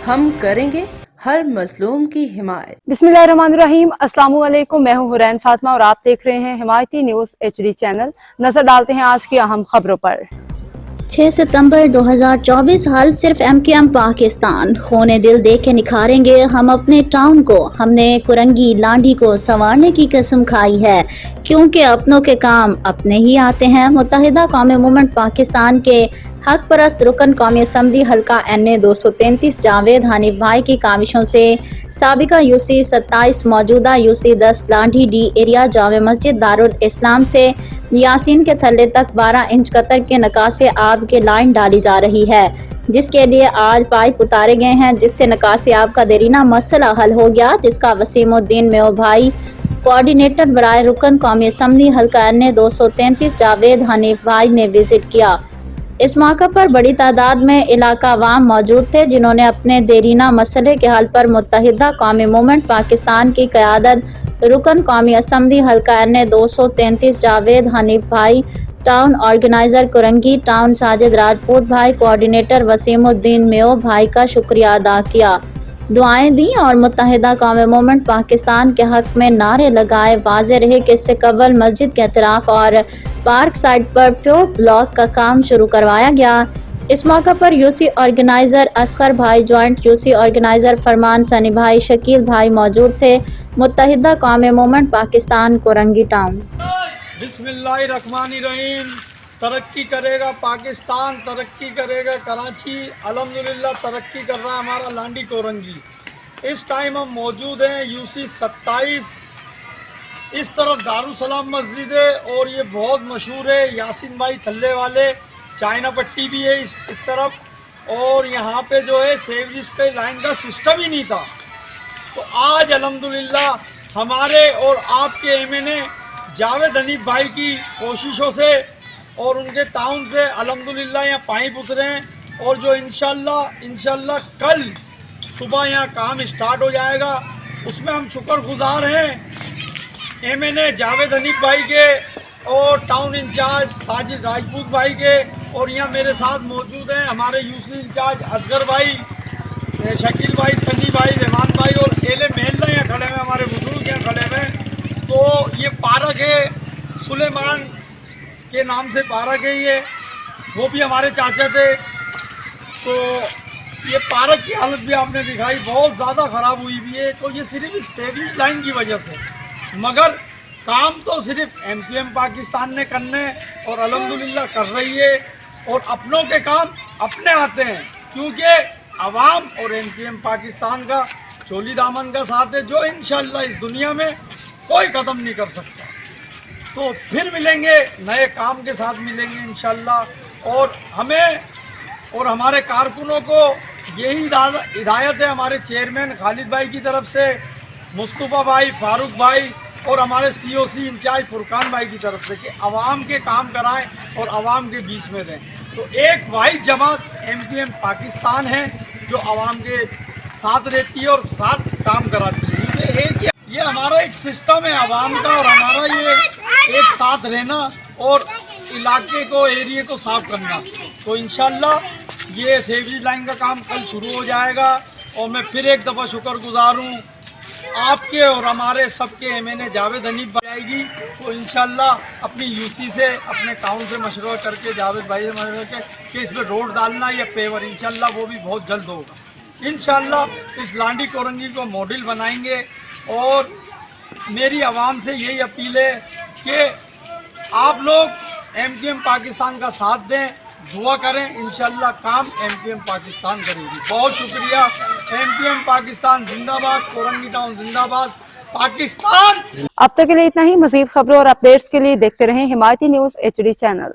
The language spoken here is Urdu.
ہم کریں گے ہر مظلوم کی حمایت۔ بسم اللہ الرحمن الرحیم، السلام علیکم، میں ہوں حرین فاطمہ اور آپ دیکھ رہے ہیں حمایتی نیوز HD چینل۔ نظر ڈالتے ہیں آج کی اہم خبروں پر۔ 6 ستمبر 2024 حال صرف MKM پاکستان، خونے دل دے کے نکھاریں گے ہم اپنے ٹاؤن کو، ہم نے کرنگی لانڈی کو سنوارنے کی قسم کھائی ہے، کیونکہ اپنوں کے کام اپنے ہی آتے ہیں۔ متحدہ قومی موومنٹ پاکستان کے حق پرست رکن قومی اسمبلی حلقہ NA 233 جاوید حنیف بھائی کی کاوشوں سے سابقہ UC 27 موجودہ UC 10 Landhi D area Jama Masjid دارالاسلام سے یاسین کے تھلے تک 12 انچ قطر کے نکاسے آب کے لائن ڈالی جا رہی ہے، جس کے لیے آج پائپ اتارے گئے ہیں، جس سے نکاسی آب کا دیرینہ مسئلہ حل ہو گیا، جس کا وسیم الدین میو بھائی کوآرڈینیٹر برائے رکن قومی اسمبلی حلقہ NA 233 جاوید حنیف بھائی نے وزٹ کیا۔ اس موقع پر بڑی تعداد میں علاقہ عوام موجود تھے، جنہوں نے اپنے دیرینہ مسئلے کے حل پر متحدہ قومی موومنٹ پاکستان کی قیادت رکن قومی اسمبلی حلقہ NA 233 جاوید حنیف بھائی، town organiser Korangi town Sajid Rajput بھائی، کوآرڈینیٹر وسیم الدین میو بھائی کا شکریہ ادا کیا، دعائیں دیں اور متحدہ قومی موومنٹ پاکستان کے حق میں نعرے لگائے۔ واضح رہے کہ اس سے قبل مسجد کے اطراف اور پارک سائٹ پر پیور بلاک کا کام شروع کروایا گیا۔ اس موقع پر UC آرگنائزر اصغر بھائی، جوائنٹ UC آرگنائزر فرمان سنی بھائی، شکیل بھائی موجود تھے۔ متحدہ قومی موومنٹ پاکستان کرنگی ٹاؤن۔ بسم اللہ الرحمن الرحیم۔ ترقی کرے گا پاکستان، ترقی کرے گا کراچی، الحمدللہ ترقی کر رہا ہے ہمارا لانڈی کورنگی۔ اس ٹائم ہم موجود ہیں UC 27، اس طرف دارالسلام مسجد ہے اور یہ بہت مشہور ہے یاسین بھائی تھلے والے، چائنا پٹی بھی ہے اس طرف، اور یہاں پہ جو ہے سیوریج کے لائن کا سسٹم ہی نہیں تھا۔ تو آج الحمدللہ ہمارے اور آپ کے MNA جاوید حنیف بھائی کی کوششوں سے اور ان کے تعاون سے الحمدللہ یہاں پائپ اترے ہیں، اور جو انشاءاللہ کل صبح یہاں کام اسٹارٹ ہو جائے گا۔ اس میں ہم شکر گزار ہیں MNA جاوید حنیف بھائی کے اور ٹاؤن انچارج ساجد راجپوت بھائی کے، اور یہاں میرے ساتھ موجود ہیں ہمارے UC انچارج اصغر بھائی، شکیل بھائی، سنی بھائی، رحمان بھائی، اور اہل محلہ یہاں کھڑے ہوئے، ہمارے بزرگ یہاں کھڑے ہوئے۔ تو یہ پارک ہے سلیمان کے نام سے پارک ہے، یہ وہ بھی ہمارے چاچا تھے۔ تو یہ پارک کی حالت بھی آپ نے دکھائی، بہت زیادہ خراب ہوئی بھی ہے، تو یہ صرف اس سیوریج لائن کی وجہ سے، مگر کام تو صرف MKM پاکستان نے کرنے اور الحمدللہ کر رہی ہے، اور اپنوں کے کام اپنے آتے ہیں، کیونکہ عوام اور MKM پاکستان کا چولی دامن کا ساتھ ہے، جو انشاءاللہ اس دنیا میں کوئی قدم نہیں کر سکتا۔ تو پھر ملیں گے، نئے کام کے ساتھ ملیں گے انشاءاللہ، اور ہمیں اور ہمارے کارکنوں کو یہی ہدایت ہے ہمارے چیئرمین خالد بھائی کی طرف سے، مصطفیٰ بھائی، فاروق بھائی اور ہمارے COC انچارج فرقان بھائی کی طرف سے، کہ عوام کے کام کرائیں اور عوام کے بیچ میں رہیں۔ تو ایک واحد جماعت MKM پاکستان ہے جو عوام کے ساتھ رہتی ہے اور ساتھ کام کراتی ہے۔ یہ ہمارا ایک سسٹم ہے عوام کا، اور ہمارا یہ ایک ساتھ رہنا اور علاقے کو، ایریے کو صاف کرنا۔ تو انشاءاللہ یہ سیوریج لائن کا کام کل شروع ہو جائے گا، اور میں پھر ایک دفعہ شکر گزار ہوں آپ کے اور ہمارے سب کے MNA جاوید حنیف بھائی آئے گی، تو انشاءاللہ اپنی UC سے، اپنے ٹاؤن سے مشورہ کر کے، جاوید بھائی سے مشورہ کر کے کہ اس پہ روڈ ڈالنا یا پیور، انشاءاللہ وہ بھی بہت جلد ہوگا۔ انشاءاللہ اس لانڈی کورنگی کو ماڈل بنائیں گے، اور میری عوام سے یہی اپیل ہے کہ آپ لوگ MKM پاکستان کا ساتھ دیں، دعا کریں، انشاءاللہ کام MKM پاکستان کرے گی۔ بہت شکریہ۔ MKM پاکستان زندہ باد، کورنگی ٹاؤن زندہ باد، پاکستان۔ اب تک کے لیے اتنا ہی۔ مزید خبروں اور اپڈیٹس کے لیے دیکھتے رہیں حمایتی نیوز HD چینل۔